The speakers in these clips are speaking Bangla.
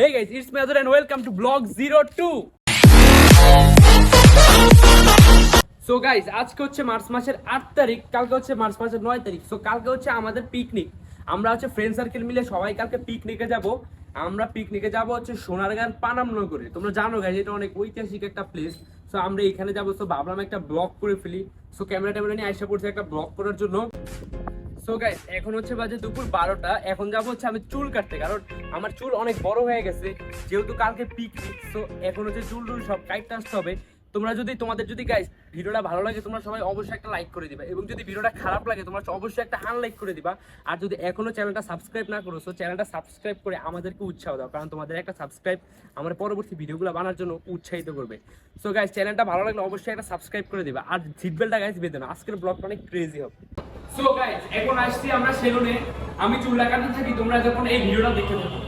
Hey guys, it's me Azur and welcome to vlog 02. So guys, আজকে হচ্ছে মার্চ মাসের 8 তারিখ, কালকে হচ্ছে মার্চ মাসের 9 তারিখ। সো কালকে হচ্ছে আমাদের পিকনিক। আমরা হচ্ছে ফ্রেন্ড সার্কেল মিলে সবাই কালকে পিকনিকে যাব। আমরা পিকনিকে যাব হচ্ছে সোনারগাঁ পানামনগরে। তোমরা জানো গাইস, এটা অনেক ঐতিহাসিক একটা প্লেস। সো আমরা এখানে যাব। সো ভাবলাম একটা ব্লগ করে ফেলি। সো ক্যামেরা নিয়ে আইসা পড়ছি একটা ব্লগ করার জন্য। সো গাইস, এখন হচ্ছে বাজে দুপুর 12টা। এখন যাবো হচ্ছে আমি চুল কাটতে, কারণ আমার চুল অনেক বড় হয়ে গেছে যেহেতু কালকে পিকনিক। সো এখন হচ্ছে চুল সব কাটতে আসতে হবে। তোমাদের যদি গাইস ভিডিওটা ভালো লাগে, তোমরা সবাই অবশ্যই একটা লাইক করে দিবা, এবং যদি ভিডিওটা খারাপ লাগে তোমরা অবশ্যই একটা আনলাইক করে দিবা। আর যদি এখনো চ্যানেলটা সাবস্ক্রাইব না করো, সো চ্যানেলটা সাবস্ক্রাইব করে আমাদেরকে উৎসাহ দাও, কারণ তোমাদের একটা সাবস্ক্রাইব আমার পরবর্তী ভিডিওগুলো বানার জন্য উৎসাহিত করবে। সো গাইস, চ্যানেলটা ভালো লাগলে অবশ্যই একটা সাবস্ক্রাইব করে দিবা, আর সিট বেল্টটা গাইস বেঁধে নাও, আজকের ব্লগটা অনেক ক্রেজি হবে। সো গাইস, এখন আসছি আমরা সেলুনে। আমি চুল কাটতে থাকি, তোমরা যখন এই ভিডিওটা দেখতে থাকো।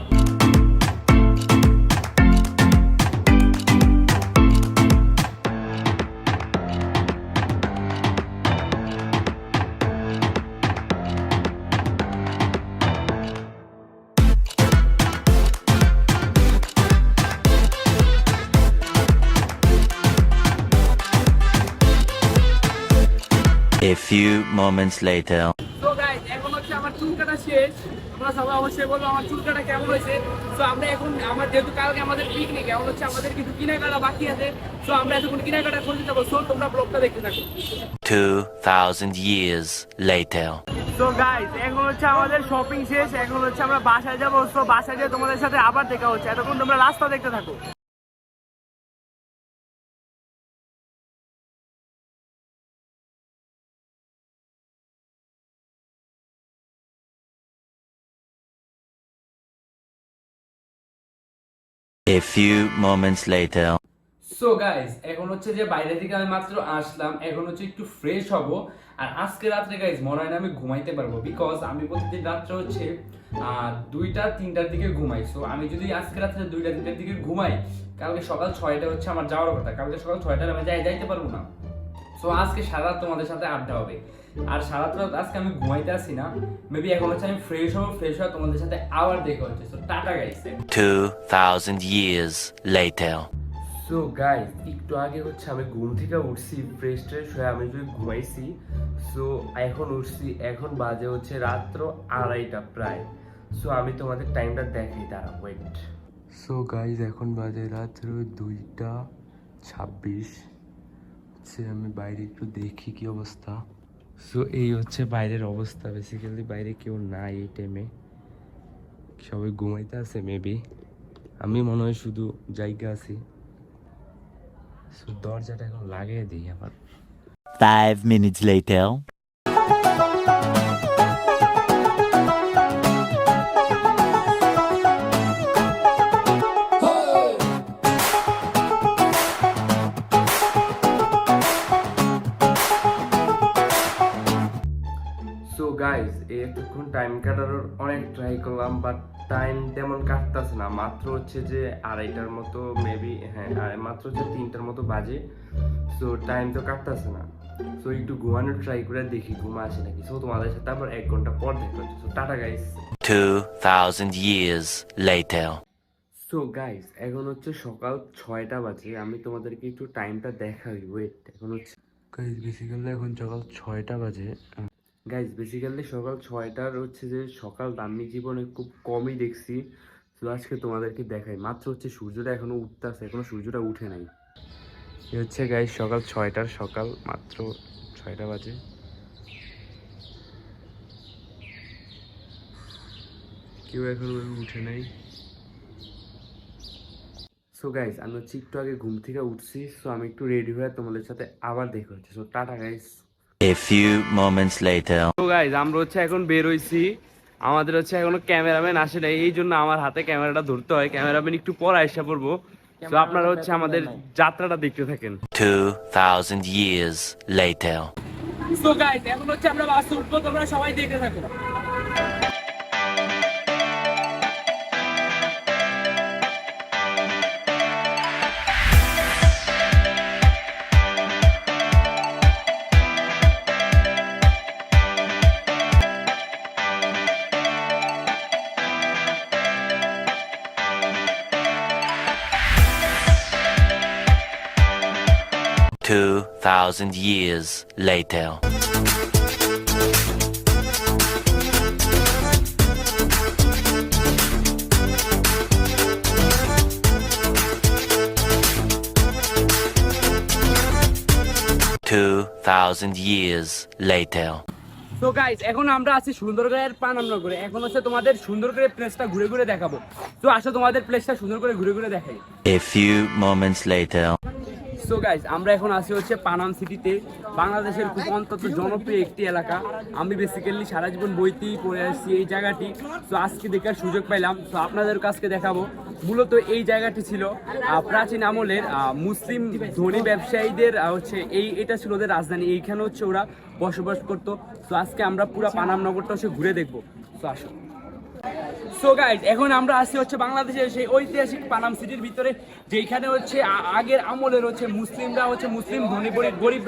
A few moments later. So guys, এখন হচ্ছে আমার চুল কাটা শেষ। তোমরা সবাই অবশ্যই বলো আমার চুল কাটা কেমন হয়েছে। সো আমরা এখন যেহেতু কালকে আমাদের পিকনিক, এখন হচ্ছে আমাদের কিছু কেনাকাটা বাকি আছে। সো আমরা এখন কেনাকাটা করতে যাবো। সো তোমরা ব্লগটা দেখতে থাকো। 2000 years later. সো গাইস, এখন হচ্ছে আমাদের শপিং শেষ। এখন হচ্ছে আমরা বাসায় যাবো। সো বাসায় গিয়ে তোমাদের সাথে আবার দেখা হচ্ছে। এতক্ষণ তোমরা রাস্তা দেখতে থাকো। A few moments later. So guys, এখন হচ্ছে যে বাইরে থেকে আমি মাত্র আসলাম। এখন হচ্ছে একটু ফ্রেশ হব। আর আজকে রাত্রে গাইস মনে হয় না আমি ঘুমাইতে পারবো, বিকজ আমি প্রতিদিন রাত্রে হচ্ছে 2টা-3টার দিকে ঘুমাই। সো আমি যদি আজকে রাত্রে 2টা-3টার দিকে ঘুমাই, কালকে সকাল 6টা হচ্ছে আমার যাওয়ার কথা। কালকে সকাল 6টায় আমি যাইতে পারবো না। সো আজকে সারা রাত তোমাদের সাথে আড্ডা হবে। আর সারা রাত আজকে আমি ঘুমাইতে আসি না। মেবি এখন হচ্ছে আমি ফ্রেশ হয়ে তোমাদের সাথে আবার দেখা হচ্ছে। So tata guys. 2000 years later. So guys, একটু আগে হচ্ছে আমি ঘুম থেকে উঠছি, ফ্রেশ হয়ে আমি যদি ঘুমাইছি। সো এখন উঠছি, এখন বাজে হচ্ছে রাত্র 2:30 প্রায়। সো আমি তোমাদের টাইমটা দেখাই, দাঁড়া ওয়েট। সো গাইস, এখন বাজে রাত্র 2:26। আমি বাইরে একটু দেখি কি অবস্থা। সো এই হচ্ছে বাইরের অবস্থা। বেসিক্যালি বাইরে কেউ নাই এই টাইমে, সবাই ঘুমাইতে আছে মেবি। আমি মনে হয় শুধু জায়গা আছি। সো দরজাটা এখন লাগিয়ে দিই আবার। 5 minutes later. সো গাইস, এতক্ষণ টাইম কাটানোর অনেক ট্রাই করলাম, বাট টাইম তেমন কাটতেছে না। মাত্র হচ্ছে যে 2:30টার মতো মেবি, হ্যাঁ মাত্র হচ্ছে 3টার মতো বাজে। সো টাইম তো কাটতেছে না। সো একটু ঘুমানোর ট্রাই করে দেখি ঘুমা আসে নাকি। সো তোমাদের সাথে আবার 1 ঘন্টা পর দেখা হচ্ছে। So tata guys. 2000 years later. So guys, এখন হচ্ছে সকাল 6টা বাজে। আমি তোমাদেরকে একটু টাইমটা দেখাই, ওয়েট। এখন হচ্ছে গাইস বেসিক্যালি এখন সকাল 6টা বাজে। গাইজ বেসিক্যালি সকাল 6টার হচ্ছে যে সকালটা আমি জীবনে খুব কমই দেখছি। তো আজকে তোমাদেরকে দেখাই। মাত্র হচ্ছে সূর্যটা এখনো উঠতেছে, এখনো সূর্যটা উঠে নাই। এ হচ্ছে গাইজ সকাল 6টার সকাল, মাত্র 6টা বাজে। কেউ এখনো উঠে নাই। সো গাইজ, আমি হচ্ছে একটু আগে ঘুম থেকে উঠছি। সো আমি একটু রেডি হয়ে তোমাদের সাথে আবার দেখা হচ্ছে। So tata guys. A few moments later. তো গাইজ, আমরা হচ্ছে এখন বের হইছি। আমাদের হচ্ছে এখনো ক্যামেরাম্যান আসে নাই, এই জন্য আমার হাতে ক্যামেরাটা ধরতে হয়। ক্যামেরাম্যান একটু পরে আইসা পড়বো। তো আপনারা হচ্ছে আমাদের যাত্রাটা দেখতে থাকেন। 2000 years later. তো গাইজ, এখন হচ্ছে আমরা বাসে উঠবো, তোমরা সবাই দেখতে থাকো। 2,000 years later. Two thousand years later. তো গাইজ এখন আমরা আছি সুন্দরগড়ের পানামনগরে। এখন হচ্ছে তোমাদের সুন্দরগড়ের প্লেসটা ঘুরে ঘুরে দেখাবো। তো আসো তোমাদের প্লেসটা সুন্দর করে ঘুরে ঘুরে দেখাই। A few moments later. So guys আমরা এখন আসি হচ্ছে পানাম সিটিতে, বাংলাদেশের খুব অন্তত জনপ্রিয় একটি এলাকা। আমি বেসিক্যালি সারা জীবন বইতেই পড়ে আসছি এই জায়গাটি। তো আজকে দেখার সুযোগ পাইলাম, তো আপনাদের কাছকে দেখাবো। মূলত এই জায়গাটি ছিল প্রাচীন আমলের মুসলিম ধনী ব্যবসায়ীদের হচ্ছে এটা ছিল ওদের রাজধানী। এইখানে হচ্ছে ওরা বসবাস করতো। তো আজকে আমরা পুরো পানাম নগরটা হচ্ছে ঘুরে দেখবো। তো আসো। সো গাইজ এখন আমরা আসছি হচ্ছে বাংলাদেশের সেই ঐতিহাসিক পানাম সিটির ভিতরে, যেখানে হচ্ছে আগের আমলের হচ্ছে মুসলিমরা হচ্ছে মুসলিম ধনী গরিব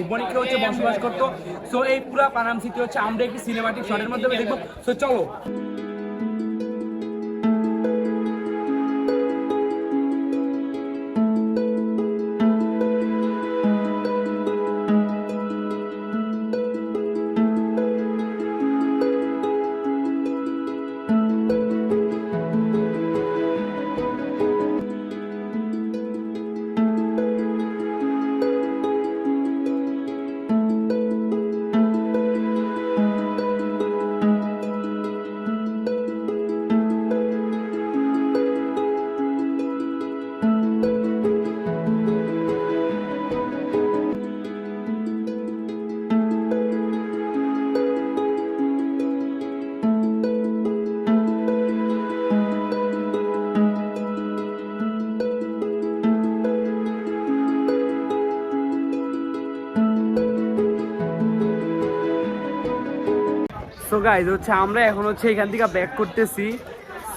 বণিকরা হচ্ছে বসবাস করতো। সো এই পুরা পানাম সিটি হচ্ছে আমরা একটি সিনেমাটিক শটের মাধ্যমে দেখবো। সো চলো। সো গাইজ হচ্ছে আমরা এখন হচ্ছে এখান থেকে ব্যাক করতেছি।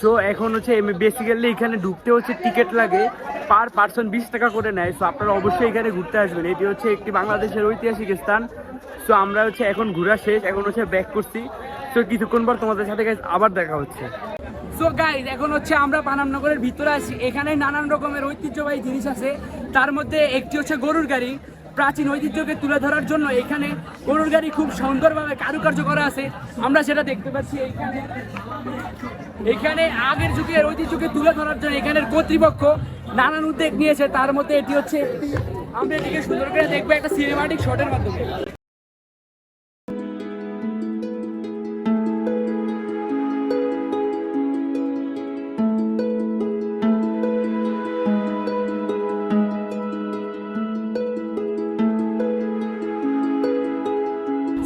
সো এখন হচ্ছে বেসিক্যালি এখানে ঢুকতে হচ্ছে টিকিট লাগে, পার পার্সন 20 টাকা করে নেয়। সো আপনারা অবশ্যই এখানে ঘুরতে আসবেন। এটি হচ্ছে একটি বাংলাদেশের ঐতিহাসিক স্থান। সো আমরা হচ্ছে এখন ঘোরা শেষ, এখন হচ্ছে ব্যাক করছি। সো কিছুক্ষণ পর তোমাদের সাথে আবার দেখা হচ্ছে। সো গাইজ এখন হচ্ছে আমরা পানামনগরের ভিতরে আছি। এখানে নানান রকমের ঐতিহ্যবাহী জিনিস আছে, তার মধ্যে একটি হচ্ছে গরুর গাড়ি। প্রাচীন ঐতিহ্যকে তুলে ধরার জন্য এখানে গরুর গাড়ি খুব সুন্দরভাবে কারুকার্য করা আছে, আমরা সেটা দেখতে পাচ্ছি। এখানে আগের যুগের ঐতিহ্যকে তুলে ধরার জন্য এখানের কর্তৃপক্ষ নানান উদ্যোগ নিয়েছে, তার মধ্যে এটি হচ্ছে আমরা এটিকে সুন্দর করে দেখবো একটা সিনেমাটিক শটের মাধ্যমে।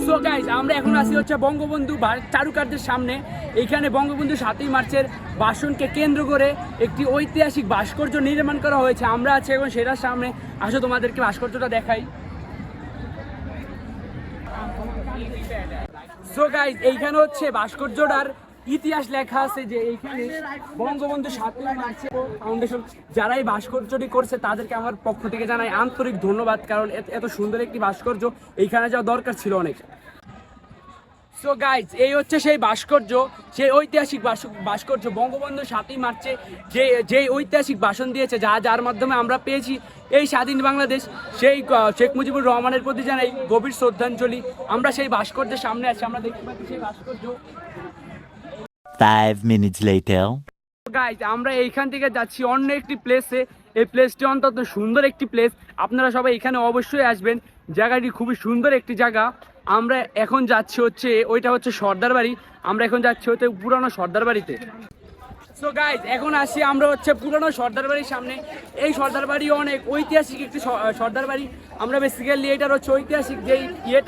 সো গাইজ আমরা এখন আসি হচ্ছে বঙ্গবন্ধু চারুকার্যের সামনে। এখানে বঙ্গবন্ধু 7ই মার্চের ভাষণকে কেন্দ্র করে একটি ঐতিহাসিক ভাস্কর্য নির্মাণ করা হয়েছে। আমরা আছি এখন সেটার সামনে। আসো তোমাদেরকে ভাস্কর্যটা দেখাই। সো গাইজ এইখানে হচ্ছে ভাস্কর্যটার ইতিহাস লেখা আছে, যে এইখানে বঙ্গবন্ধু 7ই মার্চে ফাউন্ডেশন যারা এই ভাস্কর্যটি করছে তাদেরকে আমার পক্ষ থেকে জানাই আন্তরিক ধন্যবাদ, কারণ এত সুন্দর একটি ভাস্কর্য এইখানে যাওয়া দরকার ছিল অনেক। সো গাইজ এই হচ্ছে সেই ভাস্কর্য, সেই ঐতিহাসিক ভাস্কর্য বঙ্গবন্ধু 7ই মার্চে যে ঐতিহাসিক ভাষণ দিয়েছে, যার মাধ্যমে আমরা পেয়েছি এই স্বাধীন বাংলাদেশ। সেই শেখ মুজিবুর রহমানের প্রতি জানাই গভীর শ্রদ্ধাঞ্জলি। আমরা সেই ভাস্কর্যের সামনে আছি, আমরা দেখতে পাচ্ছি সেই ভাস্কর্য। 5 minutes later. গাইজ আমরা এইখান থেকে যাচ্ছি অন্য একটি প্লেসে। এই প্লেসটি অন্তত সুন্দর একটি প্লেস, আপনারা সবাই এখানে অবশ্যই আসবেন। জায়গাটি খুবই সুন্দর একটি জায়গা। আমরা এখন যাচ্ছি হচ্ছে ওইটা হচ্ছে সর্দার বাড়ি, আমরা এখন যাচ্ছি হচ্ছে পুরানো সর্দার বাড়িতে। সো গাইজ এখন আসি আমরা হচ্ছে পুরানো সর্দার বাড়ির সামনে। এই সর্দার বাড়ি অনেক ঐতিহাসিক একটি সর্দার বাড়ি। আমরা বেসিক্যালি এটার হচ্ছে ঐতিহাসিক যেই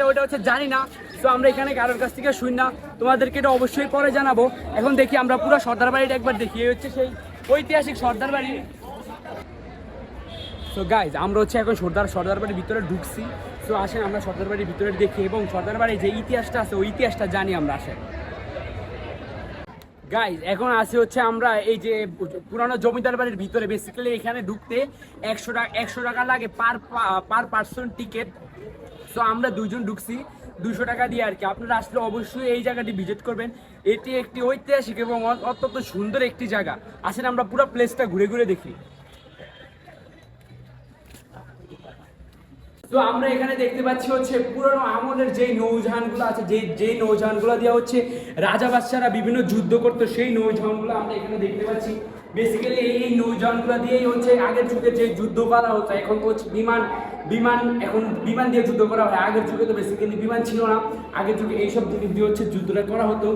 ওইটা হচ্ছে জানি না। তো আমরা এখানে কারোর কাছ থেকে শুনি না, তোমাদেরকে এটা অবশ্যই পরে জানাবো। এখন দেখি আমরা পুরো সর্দার বাড়িটা একবার দেখি। এই হচ্ছে সেই ঐতিহাসিক সর্দার বাড়ি। সো গাইজ আমরা হচ্ছে এখন সর্দার বাড়ির ভিতরে ঢুকছি। সো আসেন আমরা সর্দার বাড়ির ভিতরে দেখি এবং সর্দার বাড়ির যে ইতিহাসটা আছে ওই ইতিহাসটা জানি আমরা। আসেন গাইজ এখন আসি হচ্ছে আমরা এই যে পুরানো জমিদার বাড়ির ভিতরে। বেসিক্যালি এখানে ঢুকতে 100 টাকা লাগে পার পার্সন টিকিট। সো আমরা দুইজন ঢুকছি 200 টাকা দিয়ে আর কি। আপনারা আসলে অবশ্যই এই জায়গাটি ভিজিট করবেন। এটি একটি ঐতিহাসিক এবং অত্যন্ত সুন্দর একটি জায়গা। আসেন আমরা পুরো প্লেসটা ঘুরে ঘুরে দেখি। তো আমরা এখানে দেখতে পাচ্ছি হচ্ছে পুরনো আমলের যেই নৌজাহানগুলো আছে, যেই নৌজাহানগুলো দিয়ে হচ্ছে রাজা বাদশারা বিভিন্ন যুদ্ধ করতো, সেই নৌজাহানগুলো আমরা এখানে দেখতে পাচ্ছি। বেসিক্যালি এই নৌজাহানগুলো দিয়েই হচ্ছে আগের যুগে যে যুদ্ধ করা হতো, এখন তো হচ্ছে এখন বিমান দিয়ে যুদ্ধ করা হয়। আগের যুগে তো বেসিক্যালি বিমান ছিল না, আগের যুগে এইসব জিনিস দিয়ে হচ্ছে যুদ্ধটা করা হতো।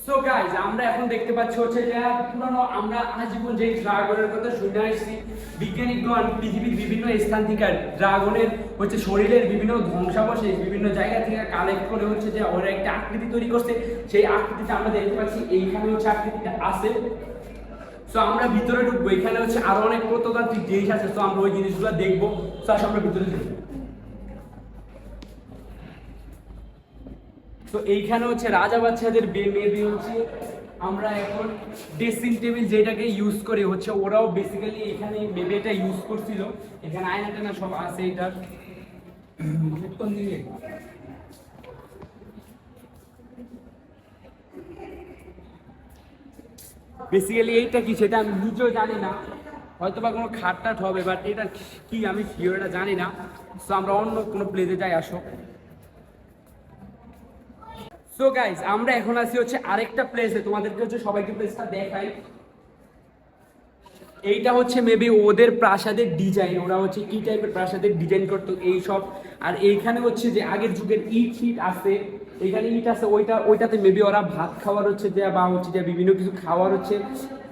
সো গাইজ, আমরা এখন দেখতে পাচ্ছি হচ্ছে যে পুরনো আমরা আজীবন যে ড্রাগনের কথা শুনে আসছি, বিজ্ঞানীগণ পৃথিবীর বিভিন্ন স্থান থেকে ড্রাগনের হচ্ছে শরীরের বিভিন্ন ধ্বংসাবশেষ বিভিন্ন জায়গা থেকে কালেক্ট করে হচ্ছে যে ওরা একটা আকৃতি তৈরি করছে। সেই আকৃতিটা আমরা দেখতে পাচ্ছি, এইখানে হচ্ছে আকৃতিটা আছে। সো আমরা ভিতরে ঢুকবো, এখানে হচ্ছে আরো অনেক প্রত্নতান্ত্রিক জিনিস আছে, তো আমরা ওই জিনিসগুলো দেখবো। সো আমরা ভিতরে ঢুকবো। তো এইখানে হচ্ছে রাজা বাচ্চাদের মেবি হচ্ছে আমরা এখন ড্রেসিং টেবিল যেটাকে ইউজ করি হচ্ছে, ওরাও বেসিক্যালি এখানে মেবি এটা ইউজ করছিল। এখানে আয়না টানা সব আছে এটার। বেসিক্যালি এইটা কি সেটা আমি নিজেও জানি না, হয়তো বা কোনো খাটটাট হবে, বাট এটা কি আমি শিওরটা জানি না। সো আমরা অন্য কোনো প্লেসে যাই, আসো। সো গাইজ, আমরা এখন আছি হচ্ছে আরেকটা প্লেসে, তোমাদেরকে হচ্ছে সবাইকে প্লেসটা দেখাই। এইটা হচ্ছে মেবি ওদের প্রাসাদের ডিজাইন, ওরা হচ্ছে কি টাইপের প্রাসাদের ডিজাইন করতো এই সব। আর এইখানে হচ্ছে যে আগের যুগের ইট আছে, এখানে ইট আছে, ওইটাতে মেবি ওরা ভাত খাওয়ার হচ্ছে যে বা হচ্ছে যে বিভিন্ন কিছু খাওয়ার হচ্ছে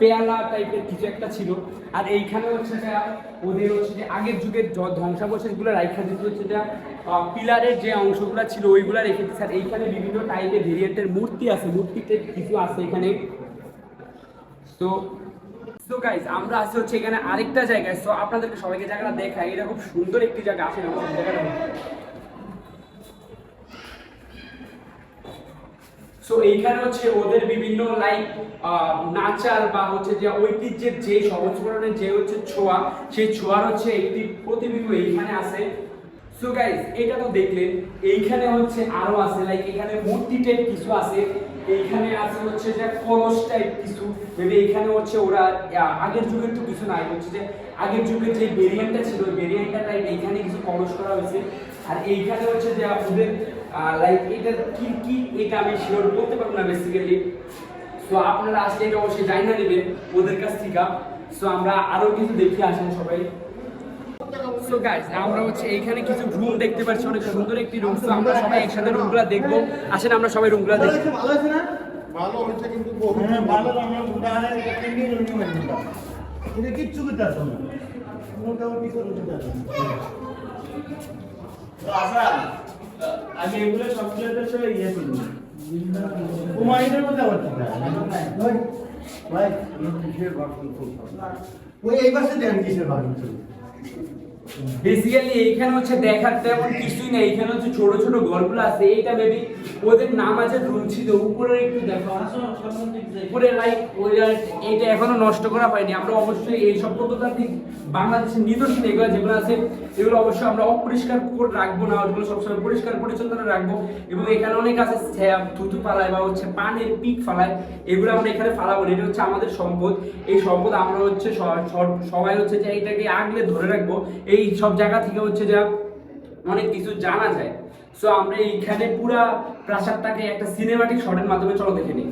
পেয়ালা টাইপের কিছু একটা ছিল। আর এইখানে হচ্ছে যে ওদের হচ্ছে যে আগের যুগের ধ্বংসাবশেষগুলো রাখা দিতে হচ্ছে যে পিলারের যে অংশগুলো ছিল ওইগুলো রেখে দিচ্ছে। আর এইখানে বিভিন্ন টাইপের ভেরিয়েন্টের মূর্তি আছে, মূর্তিতে কিছু আছে এখানে। তো গাইজ, আমরা আছি হচ্ছে এখানে আরেকটা জায়গায়। সো আপনাদেরকে সবাইকে জায়গাটা দেখাই, এটা খুব সুন্দর একটি জায়গা। আসেন আমাদের জায়গাটা। সো এইখানে হচ্ছে ওদের বিভিন্ন লাইক নাচার বা হচ্ছে যে ঐতিহ্যের যে সংস্করণের যে হচ্ছে ছোঁয়া, সেই ছোঁয়ার হচ্ছে একটি প্রতিবিম্ব এইখানে আছে। সো গাইজ, এটা তো দেখলেন, এইখানে হচ্ছে আরো আছে লাইক এখানে মূর্তি টাইপ কিছু আছে, এইখানে আছে হচ্ছে যে কলস টাইপ কিছু। মেবি এখানে হচ্ছে ওরা আগের যুগের তো কিছু নাই, হচ্ছে যে আগের যুগের যে ভেরিয়েন্টটা ছিল ওই ভেরিয়েন্টটা টাইপ এইখানে কিছু কলস করা হয়েছে। আর এইখানে হচ্ছে যে ওদের লাইক এটা কি এটা আমি শিওর বলতে পারবো না বেসিক্যালি। সো আপনারা আসলে এটা অবশ্যই জানিয়ে নেবেন ওদের কাছ থেকে। সো আমরা আরো কিছু দেখি, আসেন সবাই। সো গাইস, আমরা হচ্ছে এইখানে কিছু রুম দেখতে পাচ্ছি, অনেক সুন্দর একটি রুম। সো আমরা সবাই একসাথে রুমগুলো দেখবো, আসেন আমরা সবাই রুমগুলো দেখি। ভালো আছে না? ভালো হচ্ছে কিন্তু ভালো আমরা উদাহরণে তিনটি রুম নিলাম। এটা কিচ্ছু করতে আসবে না, মোটামুটি করে দিতে আসবে। আচ্ছা, আগে এগুলো সবগুলোতে সব ইয়ে ছিল, কুমারীদের মধ্যে আবার ঠিক আছে ভাই ভাই কিসের বাক্স ওই এই পাশে দেন কিসের বাক্স। বেসিক্যালি এইখানে হচ্ছে দেখার তেমন কিছুই নেই, এইখানে হচ্ছে ছোট ছোট ঘরগুলো আছে। এইটা মেবি ওদের নামাজের রুম ছিল। উপরে একটু দেখো, উপরে লাইক এইটা এখনো নষ্ট করা হয়নি। আমরা অবশ্যই এই সব প্রত্নতান্ত্রিক বাংলাদেশের নিদর্শন এগুলো যেগুলো আছে এগুলো অবশ্যই আমরা অপরিষ্কার করে রাখবো না, ওগুলো সবসময় পরিষ্কার পরিচ্ছন্ন রাখবো। এবং এখানে অনেক আছে থুতু ফালায় বা হচ্ছে পানের পিক ফালায়, এগুলো আমরা এখানে ফালাবো না। এটা হচ্ছে আমাদের সম্পদ, এই সম্পদ আমরা হচ্ছে সবাই হচ্ছে যে এটাকে আগলে ধরে রাখবো। এই সব জায়গা থেকে হচ্ছে যা অনেক কিছু জানা যায়। সো আমরা এইখানে পুরা প্রাসাদটাকে একটা সিনেমাটিক শটের মাধ্যমে চলো দেখে নিই।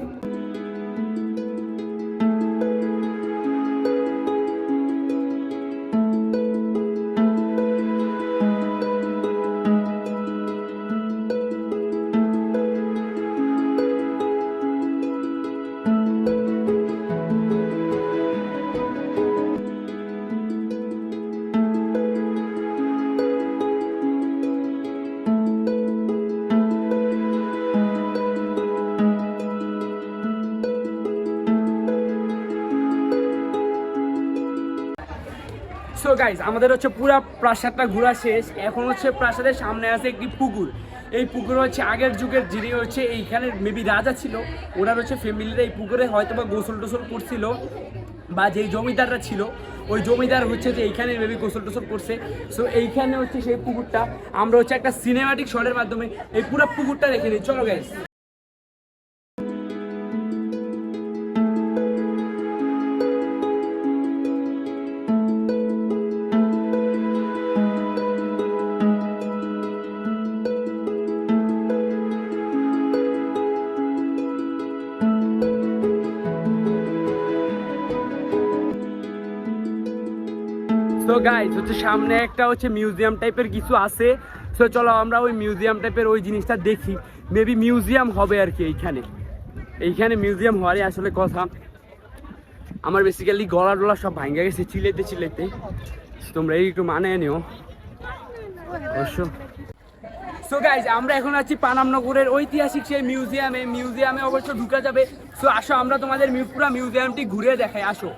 সো গাইজ, আমাদের হচ্ছে পুরো প্রাসাদটা ঘোরা শেষ। এখন হচ্ছে প্রাসাদের সামনে আছে একটি পুকুর। এই পুকুর হচ্ছে আগের যুগের যিনি হচ্ছে এইখানে মেবি রাজা ছিল, ওনার হচ্ছে ফ্যামিলিরা এই পুকুরে হয়তো বা গোসল টোসল করছিল, বা যেই জমিদাররা ছিল ওই জমিদার হচ্ছে যে এইখানে মেবি গোসল টোসল করছে। সো এইখানে হচ্ছে সেই পুকুরটা আমরা হচ্ছে একটা সিনেমাটিক শটের মাধ্যমে এই পুরো পুকুরটা দেখে নিই, চলো গাইজ। তো গাইস হচ্ছে সামনে একটা হচ্ছে মিউজিয়াম টাইপের কিছু আছে। সো চলো আমরা ওই মিউজিয়াম টাইপের ওই জিনিসটা দেখি। মেবি মিউজিয়াম হবে আর কি এইখানে মিউজিয়াম হওয়ারই আসলে কথা। আমার বেসিক্যালি গলা টলা সব ভাঙ্গা গেছে চিলেতে তোমরা এই একটু মানে নিও অবশ্য। সো গাইজ আমরা এখন আছি পানামনগরের ঐতিহাসিক সেই মিউজিয়ামে অবশ্য ঢুকা যাবে। সো আসো আমরা তোমাদের পুরো মিউজিয়ামটি ঘুরে দেখাই, আসো।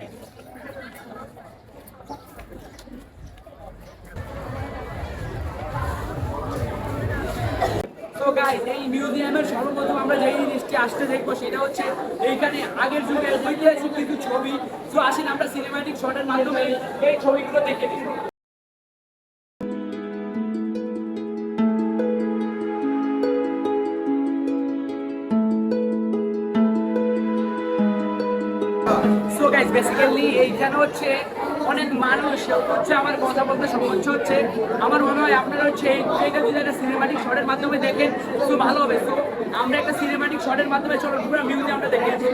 তো গাইজ এই মিউজিয়ামের সর্বপ্রথম আমরা যেই জিনিসটি আসতে দেখবো সেটা হচ্ছে এইখানে আগের যুগের ঐতিহাসিক কিছু ছবি। তো আসেন আমরা সিনেম্যাটিক শটের মাধ্যমে এই ছবিগুলো দেখে নিই। সো গাইস বেসিক্যালি এইখানে হচ্ছে অনেক মানুষ হচ্ছে আমার কথা বলতে সমস্যা হচ্ছে। আমার মনে হয় আপনারা হচ্ছে এইটা যদি একটা সিনেমাটিক শটের মাধ্যমে দেখেন তো ভালো হবে। তো আমরা একটা সিনেমাটিক শটের মাধ্যমে চলো পুরো মিউজিয়ামটা দেখে আসি।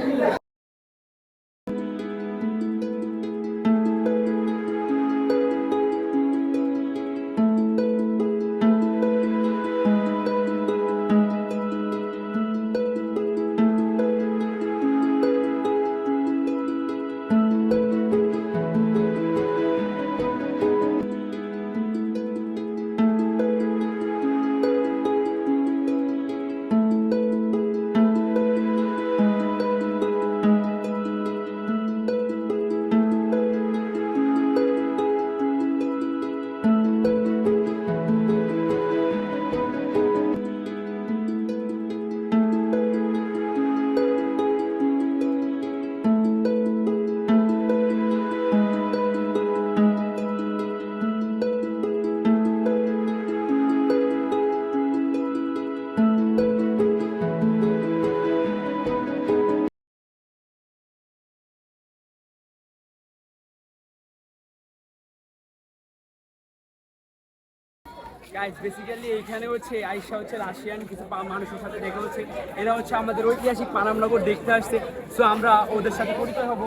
গাইস বেসিক্যালি এইখানে হচ্ছে আইসা হচ্ছে রাশিয়ান কিছু মানুষের সাথে দেখা হচ্ছে। এরা হচ্ছে আমাদের ঐতিহাসিক পানামনগর দেখতে আসছে। সো আমরা ওদের সাথে পরিচয় হব।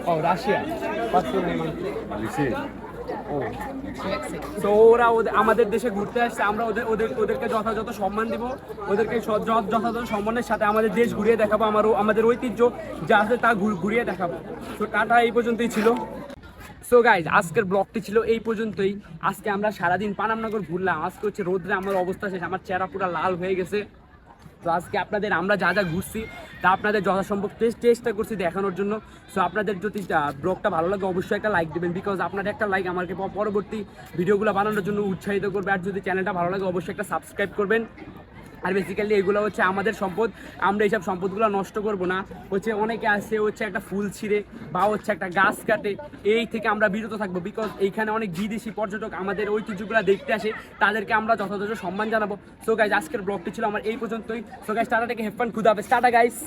ও রাশিয়া তো ওরা আমাদের দেশে ঘুরতে আসছে। আমরা ওদেরকে যথাযথ সম্মান দিব, ওদেরকে যথাযথ সম্মানের সাথে আমাদের দেশ ঘুরিয়ে দেখাবো, আমাদের ঐতিহ্য যা আছে তা ঘুরিয়ে দেখাবো। তো টাটা এই পর্যন্তই ছিল। সো গাইজ আজকের ব্লগটি ছিল এই পর্যন্তই। আজকে আমরা সারাদিন পানামনগর ঘুরলাম। আজকে হচ্ছে রোদ্রে আমার অবস্থা শেষ, আমার চেহারা পুরো লাল হয়ে গেছে। তো আজকে আপনাদের আমরা যা ঘুরছি তা আপনাদের যথাসম্ভব চেষ্টা করছি দেখানোর জন্য। সো আপনাদের যদি ব্লগটা ভালো লাগে অবশ্যই একটা লাইক দেবেন, বিকজ আপনাদের একটা লাইক আমাকে পরবর্তী ভিডিওগুলো বানানোর জন্য উৎসাহিত করবে। আর যদি চ্যানেলটা ভালো লাগে অবশ্যই একটা সাবস্ক্রাইব করবেন। আর বেসিক্যালি এগুলো হচ্ছে আমাদের সম্পদ, আমরা এইসব সম্পদগুলো নষ্ট করব না। হচ্ছে অনেকে আসে হচ্ছে একটা ফুল ছিঁড়ে বা হচ্ছে একটা গাছ কাটে, এই থেকে আমরা বিরত থাকবো, বিকজ এইখানে অনেক বিদেশি পর্যটক আমাদের ঐতিহ্যগুলো দেখতে আসে, তাদেরকে আমরা যথাযথ সম্মান জানাবো। সো গাইজ আজকের ব্লগটি ছিল আমার এই পর্যন্তই। সো গাইজ টাটা থেকে হেফান খুদা হাফেজ, টাটা গাইজ।